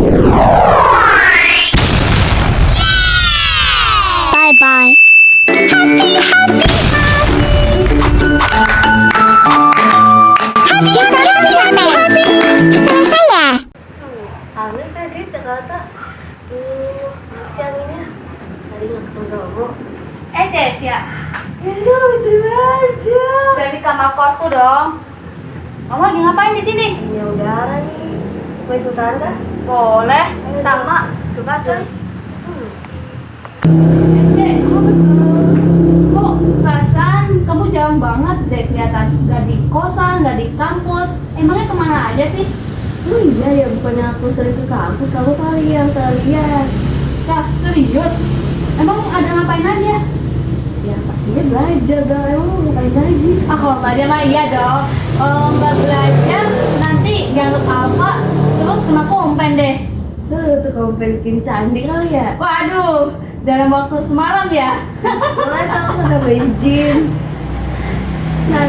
Bye bye. Selesai ya? Habis saya di Jakarta siang ini tadi nggak ketemu. Des ya? Iya, betul aja. Dari kamar kosku dong. Kamu lagi ngapain di sini? Ya udara nih. Mau ikutan kah? Boleh, sama. Coba sih. Kamu betul. Kok perasaan kamu jarang banget deh kelihatan. Gak di kosan, gak di kampus. Emangnya kemana aja sih? Oh iya ya, bukannya aku sering ke kampus, kamu kali yang saya lihat. Kak, serius? Emang ada ngapain aja? Ya pastinya belajar dong, emang mau ngapain lagi? Ah, kalau belajar mah iya dong. Kalau nggak belajar, nanti dianggap alfa, terus kena kompen deh. Seru tuh kamu pengen bikin candi kali ya? Waduh, dalam waktu semalam ya. Boleh tau kena main gym. Nah,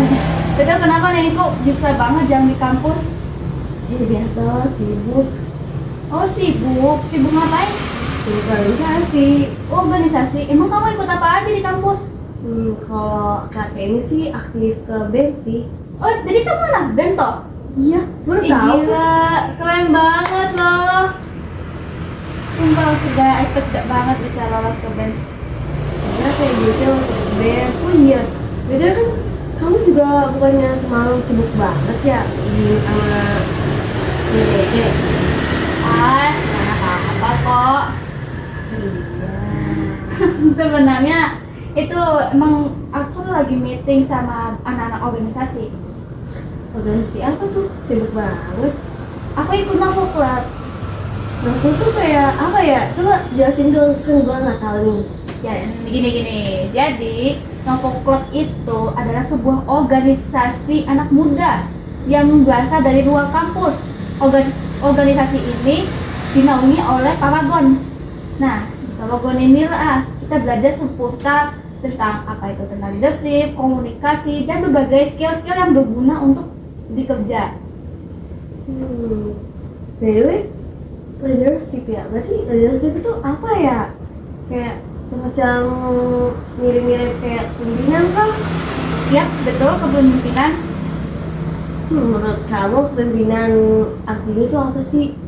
itu kenapa nih kok bisa banget jam di kampus? Ya biasa lah, sibuk. Oh sibuk, sibuk ngapain? Sibuk organisasi. Organisasi, emang kamu ikut apa aja di kampus? Kalau kakek ini sih aktif ke BEM sih. Oh, jadi kamu anak BEM toh? Iya, baru Ih, tahu. gila, keren banget loh. Sumpah, aku gak expect banget bisa lolos ke BEM. Karena kayak gitu untuk BEM. Oh iya, beda kan kamu juga bukannya semalam sibuk banget ya di sama DDC. Ah, nggak apa-apa kok. Iya. Sebenarnya itu emang aku lagi meeting sama anak-anak organisasi. Organisasi apa tuh? Sibuk banget. Aku ikut Novo Club. Nah, itu tuh kayak apa ya? Coba jelasin dong, kan gua nggak tahu nih. Ya, gini. Jadi, Novo Club itu adalah sebuah organisasi anak muda yang berasal dari luar kampus. Organisasi ini dinaungi oleh Paragon. Nah, di Paragon inilah kita belajar seputar tentang apa itu tentang leadership, komunikasi, dan berbagai skill-skill yang berguna untuk dikerja. By the way, leadership ya? Berarti leadership itu apa ya? Kayak semacam mirip-mirip kayak pimpinan kah? Ya, betul, kepemimpinan. Menurut kamu kepemimpinan artinya itu apa sih?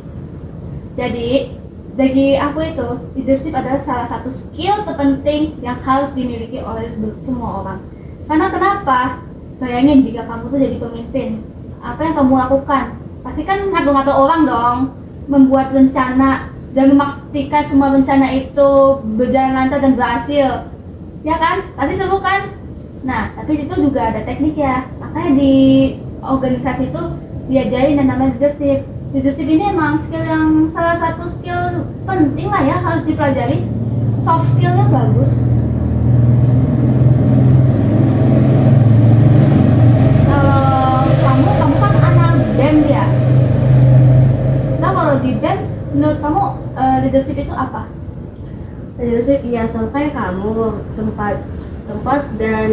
Jadi, bagi aku itu, leadership adalah salah satu skill terpenting yang harus dimiliki oleh semua orang. Karena kenapa? Bayangin jika kamu tuh jadi pemimpin, apa yang kamu lakukan? Pasti kan ngatur-ngatur orang dong, membuat rencana dan memastikan semua rencana itu berjalan lancar dan berhasil. Ya kan? Pasti seru kan? Nah, tapi itu juga ada teknik ya. Makanya di organisasi itu diajarin yang namanya leadership. Leadership ini emang skill yang salah satu skill penting lah ya, harus dipelajari. Soft skillnya bagus. Kalau kamu kan anak BEM ya. Nah, kalau di BEM, menurut kamu leadership itu apa? Leadership ya sama kayak kamu, tempat dan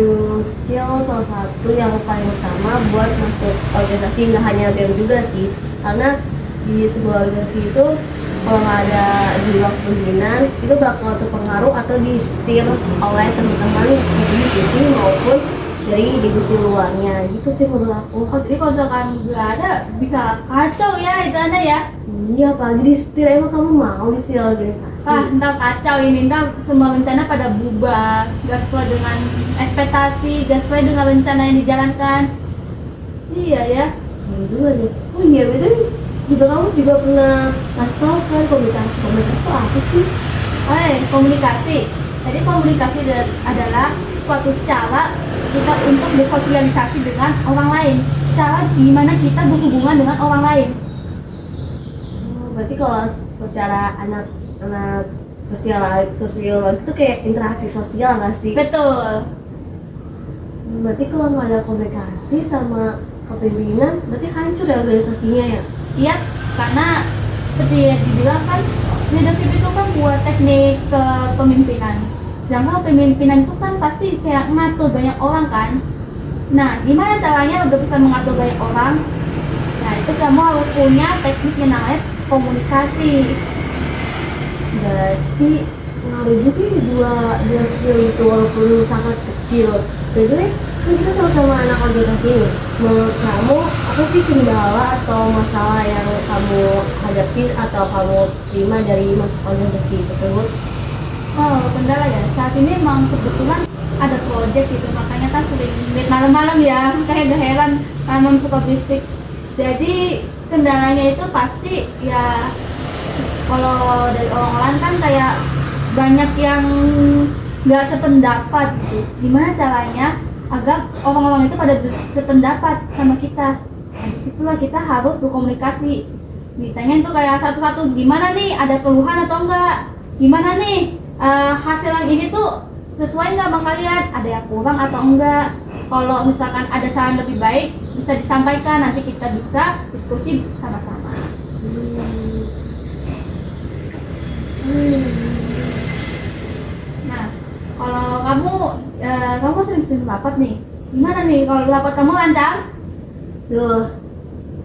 skill salah satu yang paling utama buat masuk organisasi, nggak hanya BEM juga sih, karena di sebuah organisasi itu kalau nggak ada di luar pimpinan itu bakal terpengaruh atau di-steer oleh teman-teman di divisi maupun dari divisi luarnya gitu sih menurut aku. Oh, jadi kalau misalkan nggak ada bisa kacau ya itu anda ya. Iya, apalagi di-steer, emang kamu mau di-steer organisasi? Ntar kacau ini, ntar semua rencana pada bubar, gak sesuai dengan ekspektasi, gak sesuai dengan rencana yang dijalankan. Iya ya. Sama juga nih. Oh iya, betul. Juga kamu juga pernah kasih tau kan komunikasi itu apa sih? Komunikasi. Jadi komunikasi adalah suatu cara kita untuk bersosialisasi dengan orang lain. Cara gimana kita berhubungan dengan orang lain. Berarti kalau secara anak sosiologi itu kayak interaksi sosial nggak sih? Betul. Berarti kalau nggak ada komunikasi sama kepemimpinan, berarti hancur ya organisasinya ya? Iya, karena seperti yang dibilang kan leadership itu kan buat teknik kepemimpinan. Sedangkan pemimpinan itu kan pasti kayak ngatur banyak orang kan. Nah, gimana caranya untuk bisa mengatur banyak orang? Nah, itu kamu harus punya teknik yang namanya komunikasi. Berarti ngaruh juga ya dua skill itu walaupun sangat kecil. Jadi kan kita sama-sama anak organisasi nih. Menurut kamu apa sih kendala atau masalah yang kamu hadapi atau kamu terima dari masuk organisasi tersebut? Oh, kendala ya. Saat ini emang kebetulan ada project gitu, makanya kan sering meet malam-malam ya. Kayak gak heran Mamam suka bisik. Jadi kendalanya itu pasti ya, kalau dari orang-orang kan kayak banyak yang nggak sependapat gitu. Gimana caranya agar orang-orang itu pada sependapat sama kita? Nah, disitulah kita harus berkomunikasi. Ditanyain tuh kayak satu-satu, gimana nih, ada keluhan atau enggak? Gimana nih, hasil yang ini tuh sesuai nggak sama kalian? Ada yang kurang atau enggak? Kalau misalkan ada saran lebih baik, bisa disampaikan, nanti kita bisa diskusi sama-sama. Nah, kalau kamu sering-sering rapat nih, gimana nih kalau rapat kamu lancar? Duh,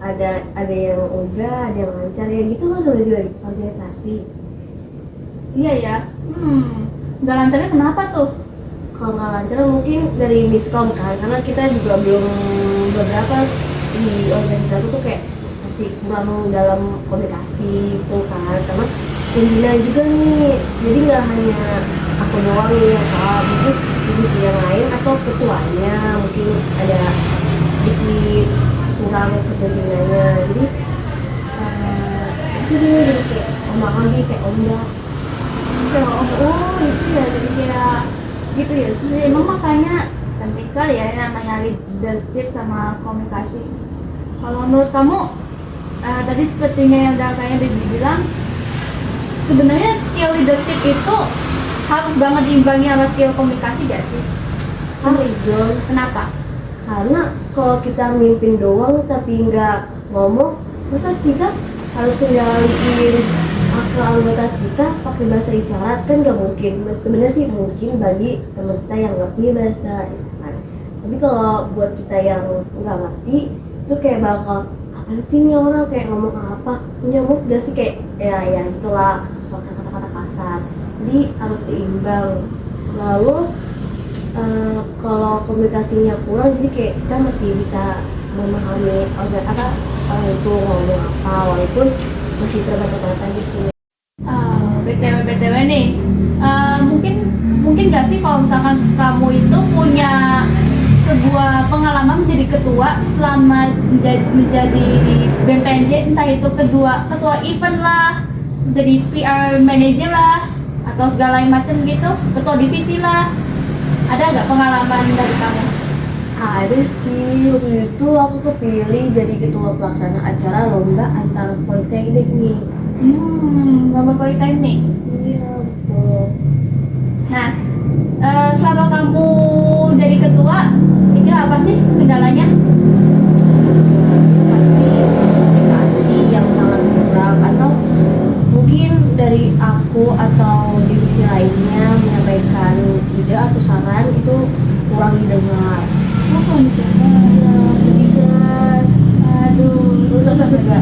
ada yang enggak, ada yang lancar ya gitu loh namanya juga di organisasi. Iya ya. Nggak lancarnya kenapa tuh? Kalau nggak lancar mungkin dari miskom kan, karena kita juga belum beberapa di organisasi tuh kayak masih kurang dalam komunikasi gitu kan, sama pimpinan juga nih. Jadi nggak hanya aku doang nih yang salah, mungkin divisi yang lain atau ketuanya mungkin ada sedikit kurang kepimpinannya. Jadi itu dia jadi kayak ombak lagi kayak ombak. Oh, itu ya, jadi kayak gitu ya. Jadi emang makanya penting sekali ya yang namanya leadership sama komunikasi. Kalau menurut kamu, tadi sepertinya yang udah kayaknya dibilang, sebenarnya skill leadership itu harus banget diimbangi sama skill komunikasi gak sih? Harus dong. Kenapa? Karena kalau kita mimpin doang tapi nggak ngomong, masa kita harus kendaliin ke anggota kita pakai bahasa isyarat? Kan nggak mungkin. Sebenarnya sih mungkin bagi teman kita yang ngerti bahasa isyarat, tapi kalau buat kita yang nggak ngerti itu kayak bakal apa sih nih orang kayak ngomong apa, punya mood gak sih, kayak ya itulah pakai kata-kata kasar. Jadi harus seimbang. Lalu kalau komunikasinya kurang, jadi kayak kita masih bisa memahami orang itu ngomong apa walaupun masih terbata-bata gitu. BTW nih, mungkin gak sih kalau misalkan kamu itu punya sebuah pengalaman menjadi ketua selama menjadi BEM PNJ, entah itu ketua event lah, jadi PR manager lah, atau segala macam gitu, ketua divisi lah. Ada nggak pengalaman dari kamu? Ada sih, waktu itu aku kepilih jadi ketua pelaksana acara lomba antar politeknik nih. Lomba politeknik. Iya betul. Nah, selama kamu jadi ketua, itu apa sih kendalanya? Pasti komunikasi yang sangat kurang, atau mungkin dari aku atau divisi lainnya menyampaikan ide atau saran itu kurang didengar. Ya, sedikit. Aduh, susah juga.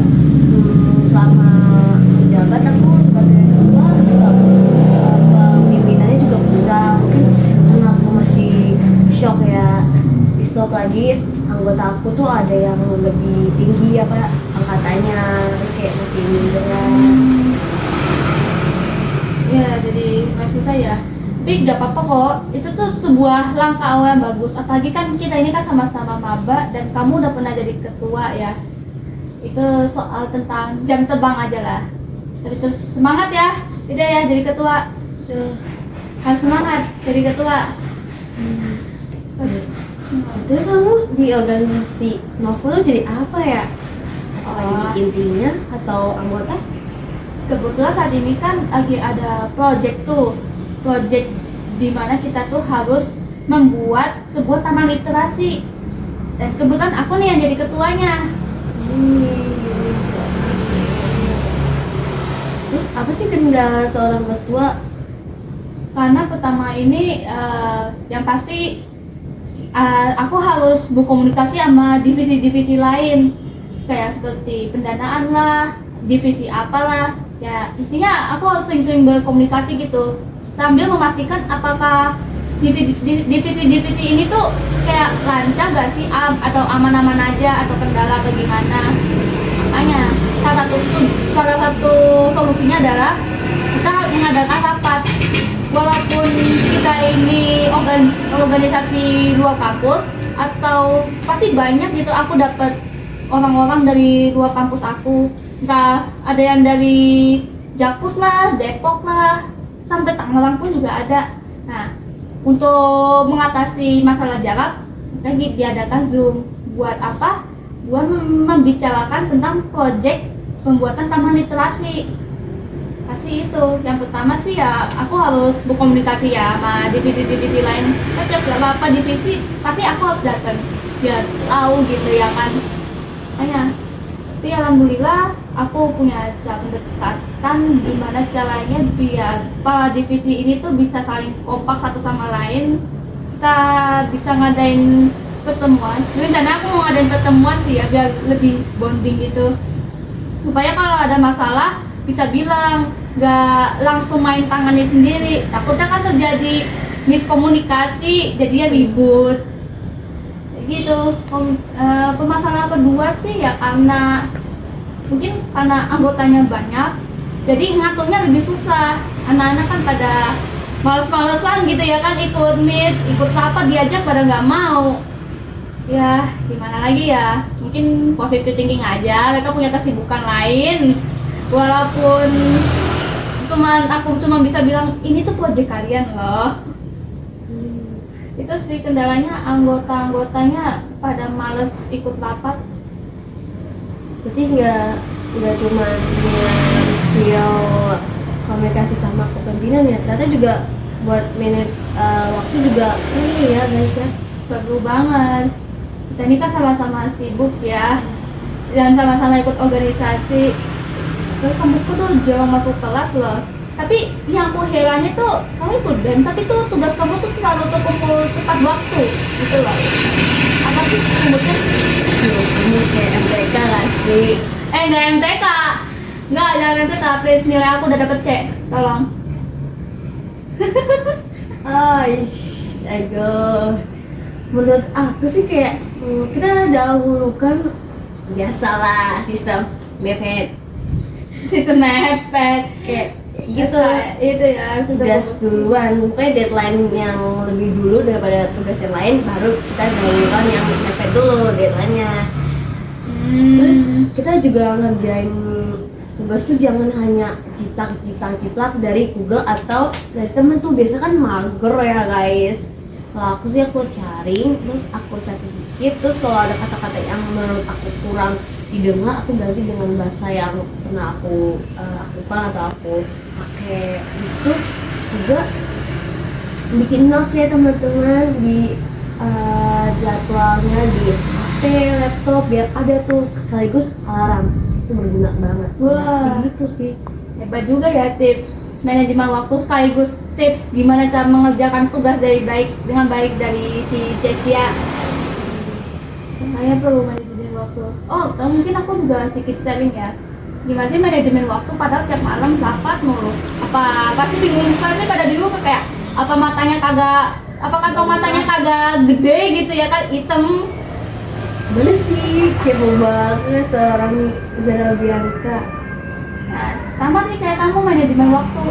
Selama menjabat aku sebagai ketua juga pimpinannya juga kurang. Mungkin karena aku masih shock ya. Di stop lagi anggota aku tuh ada yang lebih tinggi angkatannya, tapi kayak masih minder. Ya, jadi masih saya. Tapi nggak apa-apa kok, itu tuh sebuah langkah awal yang bagus. Apalagi kan kita ini kan sama-sama maba dan kamu udah pernah jadi ketua ya. Itu soal tentang jam terbang aja lah. Tapi terus semangat ya, tidak ya jadi ketua. Harus semangat jadi ketua. Itu kamu di organisasi Novel jadi apa ya? Jadi intinya atau anggota? Kebetulan saat ini kan lagi ada project di mana kita tuh harus membuat sebuah taman literasi, dan kebetulan aku nih yang jadi ketuanya. Terus apa sih kendala seorang ketua? Karena pertama ini yang pasti aku harus berkomunikasi sama divisi-divisi lain, kayak seperti pendanaan lah, divisi apalah ya, intinya aku harus sering-sering berkomunikasi gitu sambil memastikan apakah divisi ini tuh kayak lancar gak sih, atau aman-aman aja atau kendala atau gimana. Makanya salah satu solusinya adalah kita harus mengadakan rapat. Walaupun kita ini organisasi luar kampus, atau pasti banyak gitu aku dapat orang-orang dari luar kampus aku, entah ada yang dari Jakpus lah, Depok lah, sampai Tangerang pun juga ada. Nah, untuk mengatasi masalah jarak, kita diadakan Zoom. Buat apa? Buat membicarakan tentang proyek pembuatan taman literasi. Pasti itu. Yang pertama sih ya, aku harus berkomunikasi ya sama divisi-divisi lain. Setiap apa divisi, pasti aku harus datang biar tahu gitu ya kan. Hanya. Tapi alhamdulillah aku punya cara pendekatan gimana caranya biar divisi ini tuh bisa saling kompak satu sama lain. Kita bisa ngadain pertemuan. Rencana aku mau ngadain pertemuan sih ya biar lebih bonding gitu. Supaya kalau ada masalah bisa bilang, gak langsung main tangannya sendiri. Takutnya kan terjadi miskomunikasi, jadinya ribut. Gitu. Permasalahan kedua sih ya karena mungkin karena anggotanya banyak, jadi ngaturnya lebih susah. Anak-anak kan pada males-malesan gitu ya kan, ikut meet, ikut apa diajak pada nggak mau. Ya gimana lagi ya, mungkin positive thinking aja, mereka punya kesibukan lain. Walaupun aku cuma bisa bilang ini tuh proyek kalian loh. Itu sih kendalanya, anggotanya pada males ikut rapat. Jadi nggak cuma dengan skill komunikasi sama kepemimpinan ya, ternyata juga buat manage waktu juga ini ya guys ya, Perlu banget. Kita ini kan sama-sama sibuk ya, dan sama-sama ikut organisasi. Terus kamu tuh jarang masuk kelas loh. Tapi yang aku herannya tuh, kamu ikut BEM, tapi tuh tugas kamu tuh selalu terkumpul tepat waktu gitu loh. Apa sih sebutnya? ini kayak MTK gak sih? Nggak MTK. Nggak, jangan MTK, please. Nilai aku udah dapet C, tolong. Aduh. Menurut aku sih kayak kita dahulukan biasalah sistem mepet. Sistem mepet. Kayak gitu. Itu ya, Tugas duluan, pokoknya deadline yang lebih dulu daripada tugas yang lain, baru kita dahulukan yang mepet dulu deadline-nya. Terus kita juga ngerjain tugas tuh jangan hanya jiplak dari Google atau dari temen tuh, biasa kan mager ya guys. Kalau aku sih aku sharing, terus aku catat dikit, terus kalau ada kata-kata yang menurut aku kurang didengar, aku ganti dengan bahasa yang pernah aku lakukan atau aku pakai. Itu juga bikin notes ya teman-teman di jadwalnya di HP, laptop, biar ada tuh sekaligus alarm. Itu berguna banget. Wah, gitu sih. hebat juga ya tips manajemen waktu sekaligus tips gimana cara mengerjakan tugas dengan baik dari si Cesia. Saya perlu manajemen waktu. Oh, mungkin aku juga sedikit sharing ya. Gimana sih manajemen waktu padahal tiap malam rapat mulu. Pasti bingung sekali pada bingung kayak apa kantong matanya kagak gede gitu ya kan, hitam. Bener sih, kepo banget seorang Zara Bianca. Nah, sama sih kayak kamu manajemen waktu.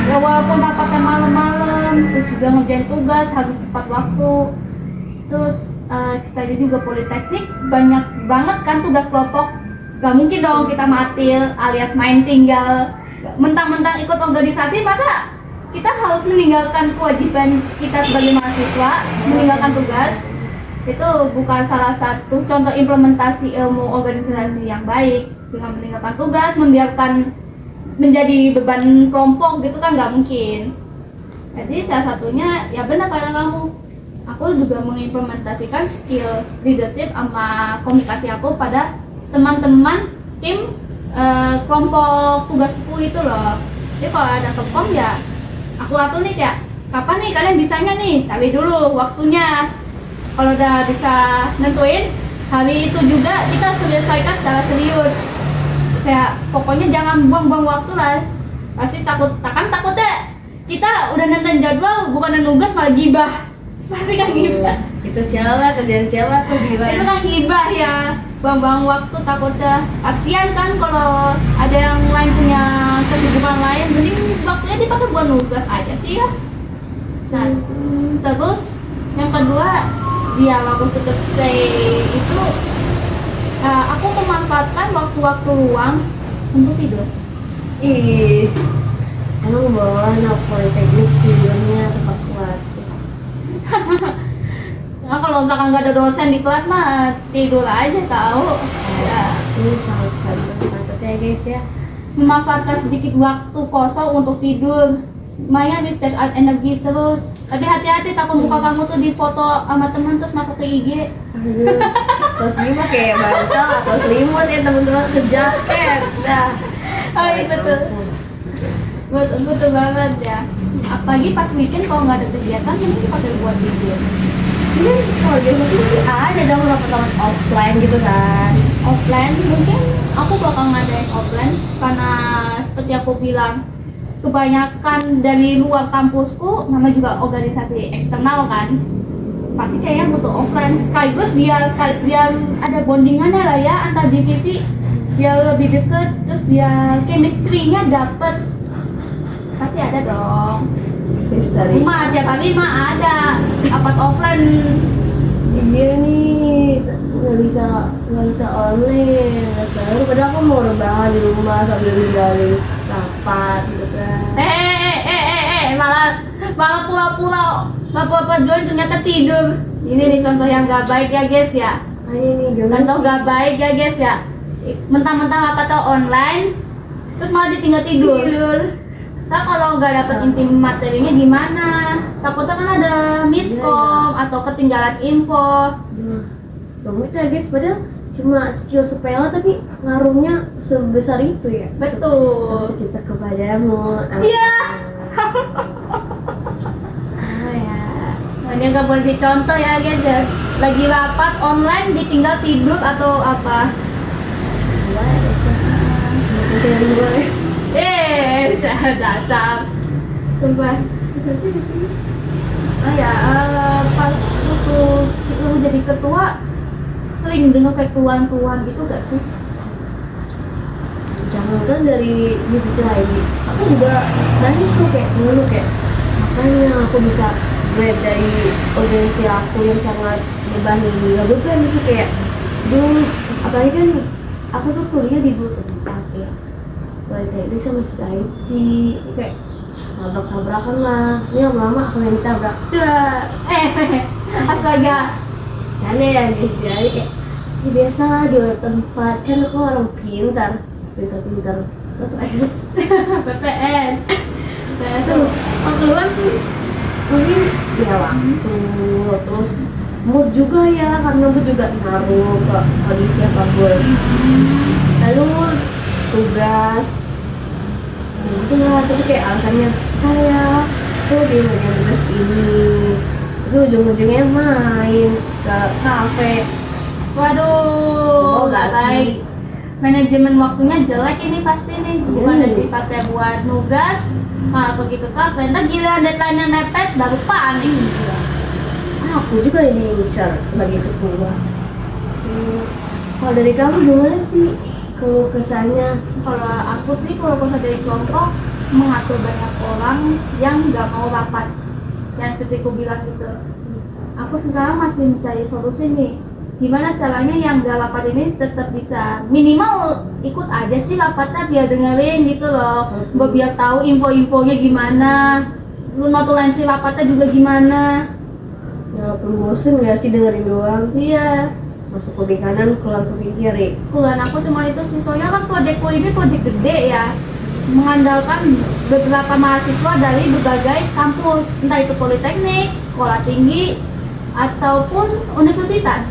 Ya walaupun rapatnya malam-malam, terus juga ngerjain tugas harus tepat waktu. Terus kita juga politeknik banyak banget kan tugas kelompok. Gak mungkin dong kita matil alias main tinggal. Mentang-mentang ikut organisasi, masa kita harus meninggalkan kewajiban kita sebagai mahasiswa, meninggalkan tugas. Itu bukan salah satu contoh implementasi ilmu organisasi yang baik. Dengan meninggalkan tugas, membiarkan menjadi beban kelompok gitu kan nggak mungkin. Jadi salah satunya ya benar kata kamu, aku juga mengimplementasikan skill leadership sama komunikasi aku pada teman-teman tim kelompok tugasku itu loh. Jadi kalau ada kekom ya aku atur nih kayak kapan nih kalian bisanya nih, cari dulu waktunya. Kalau udah bisa nentuin hari itu juga kita selesaikan secara serius. kayak pokoknya jangan buang-buang waktu lah. Pasti takutnya kita udah nonton jadwal bukan nugas malah gibah. Pasti kan gibah. Itu siapa, kerjaan siapa tuh Itu gimana? kan gibah ya, buang-buang waktu. Takutnya kasihan kan kalau ada yang lain punya kesibukan lain, mending waktunya dipakai buat nugas aja sih ya. Nah, terus yang kedua, dia waktu tutup stay itu aku memanfaatkan waktu-waktu luang untuk tidur. Ih, emang bawa anak politeknik tidurnya tepat kuat. Nah, kalau misalkan nggak ada dosen di kelas mah tidur aja tahu. Ya, Ini sangat mantap ya guys ya. memanfaatkan sedikit waktu kosong untuk tidur. Lumayan recharge energi terus. Tapi hati-hati takut muka kamu tuh di foto sama temen terus masuk ke IG. Aduh, terus selimut kayak bantal atau selimut ya teman-teman ke jaket. Nah, Oh iya betul. Betul banget ya. Apalagi pas weekend kalau nggak ada kegiatan mending dipakai buat tidur. ini kalau di rumah sih ada dong rapat-rapat offline gitu kan. Offline mungkin aku bakal ngadain offline karena seperti aku bilang kebanyakan dari luar kampusku nama juga organisasi eksternal kan, pasti kayaknya butuh offline sekaligus biar ada bondingannya lah ya antar divisi, biar lebih deket, terus biar chemistry-nya dapet. Pasti ada dong. Terus dari Mah tiap hari mah ada rapat offline. iya nih nggak bisa online, nggak seru. Padahal aku mau rebahan di rumah sambil ninggalin rapat gitu kan. Malah pura-pura join ternyata tidur. Ini nih contoh yang gak baik ya guys ya. Ayo nih gimana? Contoh gak baik ya guys ya. Mentang-mentang rapat online terus malah ditinggal tidur. Nah kalau nggak dapet inti materinya gimana? Takutnya kan ada miskom atau ketinggalan info. Kamu itu ya guys, padahal cuma skill sepele tapi ngaruhnya sebesar itu ya. Betul. Sebesar cinta kepadamu. Iya. Ah ya. Nah, ini nggak boleh dicontoh ya guys ya. Lagi rapat online ditinggal tidur atau apa? Gua ya usaha. Gue. Dasar. Sumpah. Ah ya, pas waktu itu jadi ketua sering dengar kayak tuan-tuan gitu gak sih? Jangankan dari divisi lain, aku juga tadi tuh kayak dulu kayak makanya aku bisa grab dari organisasi aku yang sangat beban ini. Gak beban sih kayak dulu, apalagi kan aku tuh kuliah di dua tempat ya. Politeknik sama society kayak tabrak-tabrakan lah. Ini lama-lama aku yang ditabrak. Astaga. Canda ya guys ya, jadi kayak ya biasa lah dua tempat, kan aku orang pintar satu S. PPS. Tuh, kalau keluar tuh mungkin ya waktu, terus mood juga ya, karena mood juga ngaruh ke kondisi apapun. Lalu tugas, gitu lah, tapi kayak alasannya kayak tuh dia ngerjain tugas ini, itu ujung-ujungnya main ke kafe. Waduh, Semoga gak baik. sih. Manajemen waktunya jelek ini pasti nih. Bukan Iya. dipakai buat nugas, malah pergi ke kafe. Ntar gila deadline-nya mepet, baru panik gila. Aku juga ini incar sebagai ketua. Kalau dari kamu gimana sih kalau kesannya? Kalau aku sih kalau dari kelompok mengatur banyak orang yang nggak mau rapat, yang seperti aku bilang gitu. Aku sekarang masih mencari solusi nih. Gimana caranya yang nggak rapat ini tetap bisa minimal ikut aja sih rapatnya biar dengerin gitu loh, biar tahu info-infonya gimana, notulensi rapatnya juga gimana. Ya perlu bosen gak sih dengerin doang? Iya. Masuk ke kanan, keluar ke kiri. Kuliah aku cuma itu sih, soalnya kan proyekku ini proyek gede ya, mengandalkan beberapa mahasiswa dari berbagai kampus, entah itu politeknik, sekolah tinggi, ataupun universitas.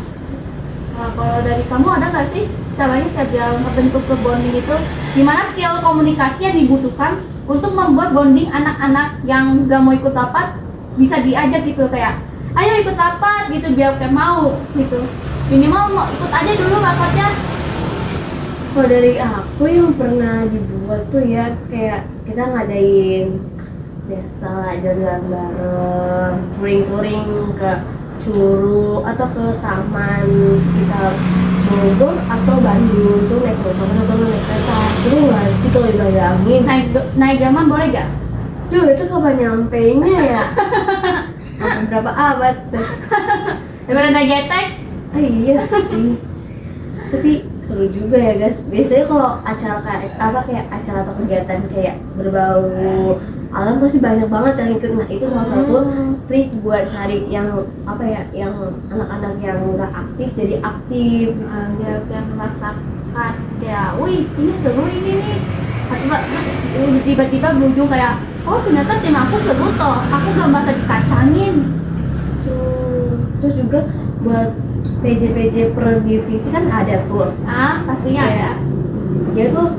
Nah, kalau dari kamu ada nggak sih caranya kayak biar ngebentuk ke bonding itu, gimana skill komunikasi yang dibutuhkan untuk membuat bonding anak-anak yang gak mau ikut rapat bisa diajak gitu, kayak ayo ikut rapat gitu biar kayak mau gitu, minimal mau ikut aja dulu rapatnya. Kalau dari aku yang pernah dibuat tuh ya kayak kita ngadain biasa lah jalan bareng, touring-touring ke Curug atau ke taman sekitar Bogor atau Bandung tuh naik motor atau naik kereta. Seru nggak sih kalau dibayangin? Naik gaman boleh gak? Duh itu kapan nyampeinnya ya? Sampai berapa abad tuh? Daripada naik getek. Ah, iya sih. Tapi seru juga ya guys. Biasanya kalau acara kayak acara atau kegiatan kayak berbau alam pasti banyak banget yang ikut. Nah itu salah satu trik buat hari yang yang anak-anak yang nggak aktif jadi aktif. Dia merasakan ya, wih ini seru ini nih. Tiba-tiba berujung kayak, oh ternyata tim aku seru toh, aku gak merasa dikacangin. Terus juga buat PJ per divisi kan ada tuh. Pastinya ada. Dia tuh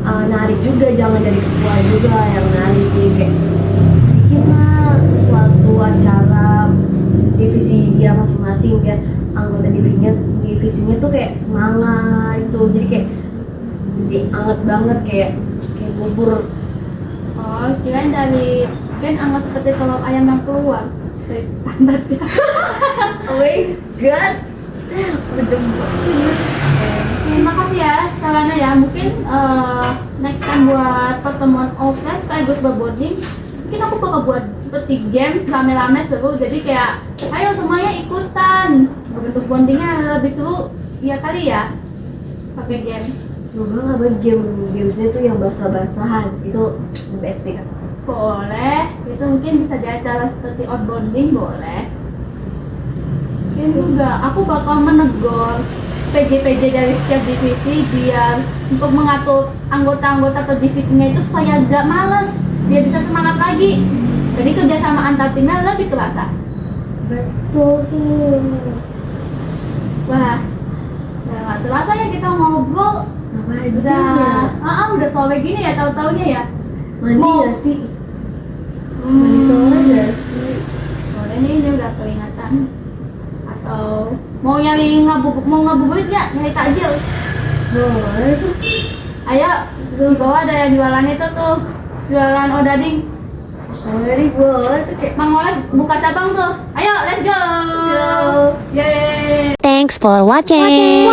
narik juga, jangan dari ketua juga yang narik kayak bikinlah suatu acara divisi dia masing-masing biar anggota divisinya tuh kayak semangat itu, jadi kayak anget banget kayak bubur. Oh, kirain dari kan anggap seperti kalau ayam yang keluar dari pantatnya. Oh my god, berdebak. Terima kasih ya Salana ya. Mungkin next time buat pertemuan offline sekaligus berbonding, mungkin aku bakal buat seperti games rame-rame seru. Jadi kayak ayo semuanya ikutan. Bentuk bondingnya lebih seru ya kali ya. Pakai game. Semoga apa gamesnya tuh yang basah-basahan itu best sih kata. Boleh. Itu mungkin bisa jadi acara seperti outbounding boleh. Mungkin juga aku bakal menegur PJ dari setiap divisi biar untuk mengatur anggota-anggota per divisinya itu supaya gak males, dia bisa semangat lagi. Jadi kerjasama antar timnya lebih terasa. Betul tuh. Wah, udah gak terasa ya kita ngobrol. Udah sore gini ya tahu-taunya ya. Mandi gak sih? Mandi sore gak sih? Boleh nih, ini udah kelihatan. Atau mau ngabuburit nggak? Nyari takjil. Boleh tuh. Ayo, di bawah ada yang jualan itu tuh, jualan odading. Boleh boleh tuh kayak Mang Oleh buka cabang tuh. Ayo, let's go. Go. Yeay. Thanks for watching.